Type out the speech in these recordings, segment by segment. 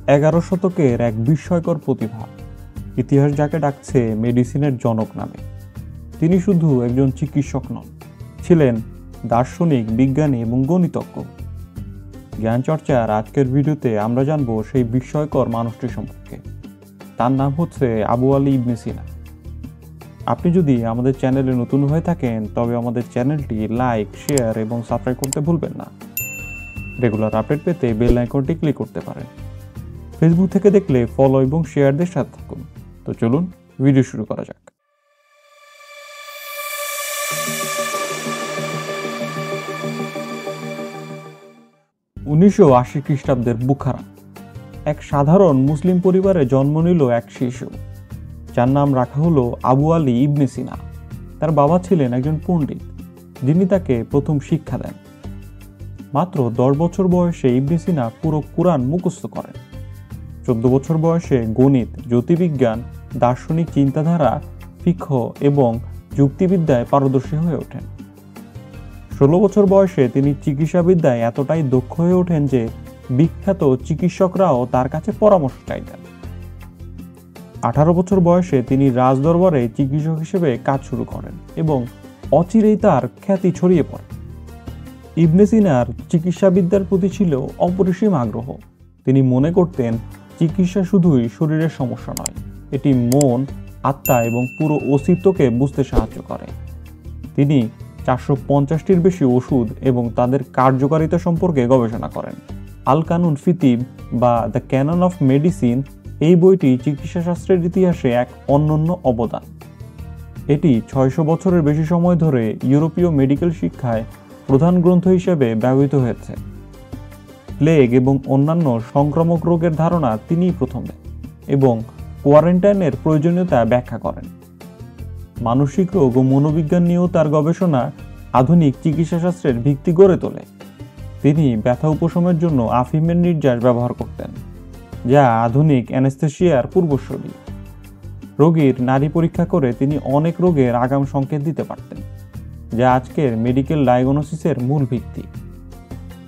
11 শতকের এক বিস্ময়কর প্রতিভা। ইতিহাস যাকে ডাকছে মেডিসিনের জনক নামে। তিনি শুধু একজন চিকিৎসক নন, ছিলেন দার্শনিক, বিজ্ঞানী এবং গণিতজ্ঞ। জ্ঞান চর্চার আজকের ভিডিওতে আমরা জানবো সেই বিস্ময়কর মানুষটি সম্পর্কে। তার নাম হচ্ছে আবু আলী ইবনে সিনা। আপনি যদি আমাদের চ্যানেলে নতুন হয়ে থাকেন তবে আমাদের চ্যানেলটি লাইক, শেয়ার এবং সাবস্ক্রাইব করতে ভুলবেন না। রেগুলার আপডেট পেতে বেল আইকনটি ক্লিক করতে পারেন। ফেসবুক থেকে দেখলে ফলো এবং শেয়ারদের সাথে থাকুন। তো চলুন ভিডিও শুরু করা যাক। 1980 খ্রিস্টাব্দের বুখারা এক সাধারণ মুসলিম পরিবারে জন্ম নিল এক শিশু, যার নাম রাখা হলো আবু আলী ইবনে সিনা। তার বাবা ছিলেন একজন পণ্ডিত, যিনি তাকে প্রথম শিক্ষা দেন। মাত্র 10 বছর বয়সে ইবনে সিনা পুরো কুরআন মুখস্থ করেন। 14 বছর বয়সে গণিত, জ্যোতির্বিজ্ঞান, দার্শনিক চিন্তাধারা, ফিকহ এবং যুক্তিবিদ্যায় পারদর্শী হয়ে ওঠেন। 16 বছর বয়সে তিনি চিকিৎসাবিদ্যায় এতটাই দক্ষ হয়ে ওঠেন যে বিখ্যাত চিকিৎসকরাও তার কাছে পরামর্শ চাইতেন। 18 বছর বয়সে তিনি রাজদরবারে চিকিৎসক হিসেবে কাজ শুরু করেন এবং অচিরেই তার খ্যাতি ছড়িয়ে পড়ে। ইবনে সিনার চিকিৎসাবিদ্যার প্রতি ছিল অপরিসীম আগ্রহ। তিনি মনে করতেন চিকিৎসা শুধুই শরীরের সমস্যা নয়, এটি মন, আত্মা এবং পুরো অস্তিত্বকে বুঝতে সাহায্য করে। তিনি 450টির বেশি ওষুধ এবং তাদের কার্যকারিতা সম্পর্কে গবেষণা করেন। আল কানুন ফি তিব বা দ্য ক্যানন অফ মেডিসিন, এই বইটি চিকিৎসাশাস্ত্রের ইতিহাসে এক অনন্য অবদান। এটি 600 বছরের বেশি সময় ধরে ইউরোপীয় মেডিকেল শিক্ষায় প্রধান গ্রন্থ হিসেবে ব্যবহৃত হয়েছে। প্লেগ এবং অন্যান্য সংক্রামক রোগের ধারণা তিনিই প্রথম দেন এবং কোয়ারেন্টাইনের প্রয়োজনীয়তা ব্যাখ্যা করেন। মানসিক রোগ ও মনোবিজ্ঞান নিয়েও তার গবেষণা আধুনিক চিকিৎসাশাস্ত্রের ভিত্তি গড়ে তোলে। তিনি ব্যথা উপশমের জন্য আফিমের নির্যাস ব্যবহার করতেন, যা আধুনিক অ্যানেস্থেসিয়ার পূর্বসূরি। রোগীর নাড়ি পরীক্ষা করে তিনি অনেক রোগের আগাম সংকেত দিতে পারতেন, যা আজকের মেডিকেল ডায়াগনোসিসের মূল ভিত্তি।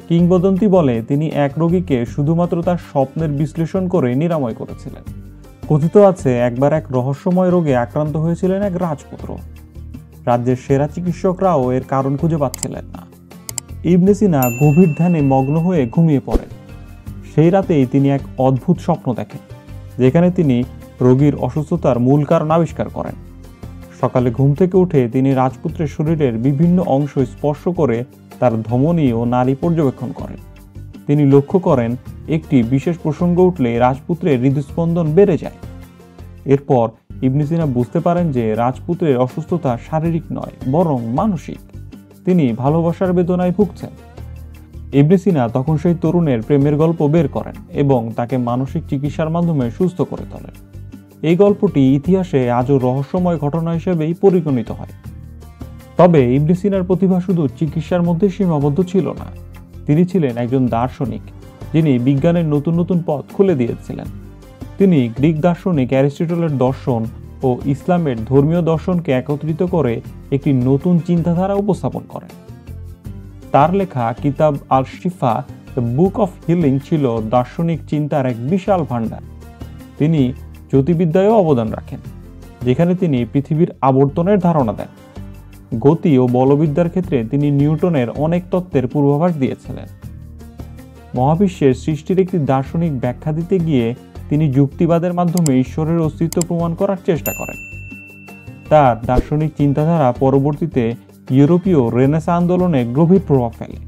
কিংবদন্তি বলে তিনি এক রোগীকে শুধুমাত্র তার স্বপ্নের বিশ্লেষণ করে নিরাময় করেছিলেন। কথিত আছে একবার এক রহস্যময় রোগে আক্রান্ত হয়েছিলেন এক রাজপুত্র। রাজ্যের সেরা চিকিৎসকরাও এর কারণ খুঁজে পাচ্ছিলেন না। ইবনে সিনা গভীর ধ্যানে মগ্ন হয়ে ঘুমিয়ে পড়েন। সেই রাতেই তিনি এক অদ্ভুত স্বপ্ন দেখেন, যেখানে তিনি রোগীর অসুস্থতার মূল কারণ আবিষ্কার করেন। সকালে ঘুম থেকে উঠে তিনি রাজপুত্রের শরীরের বিভিন্ন অংশ স্পর্শ করে তার ধমনী ও নাড়ি পর্যবেক্ষণ করেন। তিনি লক্ষ্য করেন একটি বিশেষ প্রসঙ্গ উঠলে রাজপুত্রের হৃদস্পন্দন বেড়ে যায়। এরপর ইবনে সিনা বুঝতে পারেন যে রাজপুত্রের অসুস্থতা শারীরিক নয়, বরং মানসিক। তিনি ভালোবাসার বেদনায় ভুগছেন। ইবনে সিনা তখন সেই তরুণের প্রেমের গল্প বের করেন এবং তাকে মানসিক চিকিৎসার মাধ্যমে সুস্থ করে তোলেন। এই গল্পটি ইতিহাসে আজও রহস্যময় ঘটনা হিসেবেই পরিগণিত হয়। তবে ইবনে সিনার প্রতিভা শুধু চিকিৎসার মধ্যে সীমাবদ্ধ ছিল না। তিনি ছিলেন একজন দার্শনিক, যিনি বিজ্ঞানের নতুন নতুন পথ খুলে দিয়েছিলেন। তিনি গ্রিক দার্শনিক অ্যারিস্টটলের দর্শন ও ইসলামের ধর্মীয় দর্শনকে একত্রিত করে একটি নতুন চিন্তাধারা উপস্থাপন করেন। তার লেখা কিতাব আল শিফা, দ্য বুক অফ হিলিং ছিল দার্শনিক চিন্তার এক বিশাল ভাণ্ডার। তিনি জ্যোতির্বিদ্যায়ও অবদান রাখেন, যেখানে তিনি পৃথিবীর আবর্তনের ধারণা দেন। গতি ও বলবিদ্যার ক্ষেত্রে তিনি নিউটনের অনেক তত্ত্বের পূর্বাভাস দিয়েছিলেন। মহাবিশ্বের সৃষ্টির একটি দার্শনিক ব্যাখ্যা দিতে গিয়ে তিনি যুক্তিবাদের মাধ্যমে ঈশ্বরের অস্তিত্ব প্রমাণ করার চেষ্টা করেন। তার দার্শনিক চিন্তাধারা পরবর্তীতে ইউরোপীয় রেনেসাঁ আন্দোলনে গভীর প্রভাব ফেলে।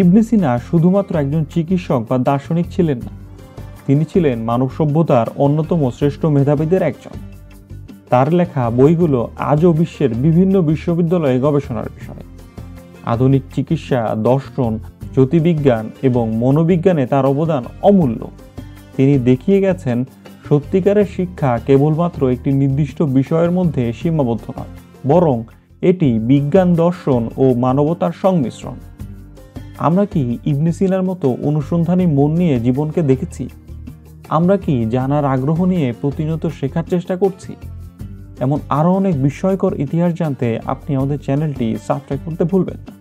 ইবনে সিনা শুধুমাত্র একজন চিকিৎসক বা দার্শনিক ছিলেন না, তিনি ছিলেন মানব সভ্যতার অন্যতম শ্রেষ্ঠ মেধাবীদের একজন। তার লেখা বইগুলো আজও বিশ্বের বিভিন্ন বিশ্ববিদ্যালয়ে গবেষণার বিষয়। আধুনিক চিকিৎসা, দর্শন, জ্যোতির্বিজ্ঞান এবং মনোবিজ্ঞানে তার অবদান অমূল্য। তিনি দেখিয়ে গেছেন সত্যিকারের শিক্ষা কেবলমাত্র একটি নির্দিষ্ট বিষয়ের মধ্যে সীমাবদ্ধ নয়, বরং এটি বিজ্ঞান, দর্শন ও মানবতার সংমিশ্রণ। আমরা কি ইবনে সিনার মতো অনুসন্ধানী মন নিয়ে জীবনকে দেখেছি? আমরা কি জানার আগ্রহ নিয়ে প্রতিনিয়ত শেখার চেষ্টা করছি? এমন আরও অনেক বিস্ময়কর ইতিহাস জানতে আপনি আমাদের চ্যানেলটি সাবস্ক্রাইব করতে ভুলবেন না।